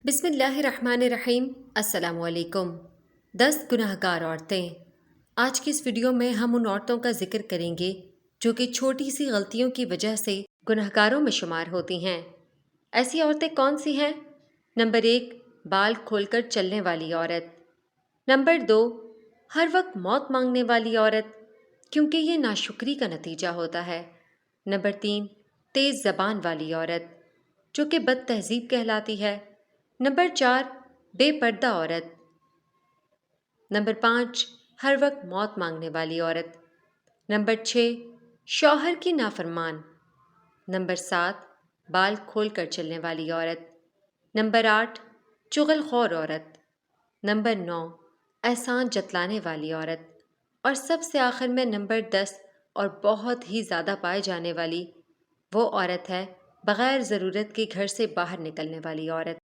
بسم اللہ الرحمن الرحیم۔ السلام علیکم۔ 10 گناہ گار عورتیں۔ آج کی اس ویڈیو میں ہم ان عورتوں کا ذکر کریں گے جو کہ چھوٹی سی غلطیوں کی وجہ سے گناہ گاروں میں شمار ہوتی ہیں۔ ایسی عورتیں کون سی ہیں؟ نمبر 1، بال کھول کر چلنے والی عورت۔ نمبر 2، ہر وقت موت مانگنے والی عورت، کیونکہ یہ ناشکری کا نتیجہ ہوتا ہے۔ نمبر 3، تیز زبان والی عورت جو کہ بد تہذیب کہلاتی ہے۔ نمبر 4، بے پردہ عورت۔ نمبر 5، ہر وقت موت مانگنے والی عورت۔ نمبر 6، شوہر کی نافرمان۔ نمبر 7، بال کھول کر چلنے والی عورت۔ نمبر 8، چغل خور عورت۔ نمبر 9، احسان جتلانے والی عورت۔ اور سب سے آخر میں نمبر 10 اور بہت ہی زیادہ پائے جانے والی وہ عورت ہے بغیر ضرورت کے گھر سے باہر نکلنے والی عورت۔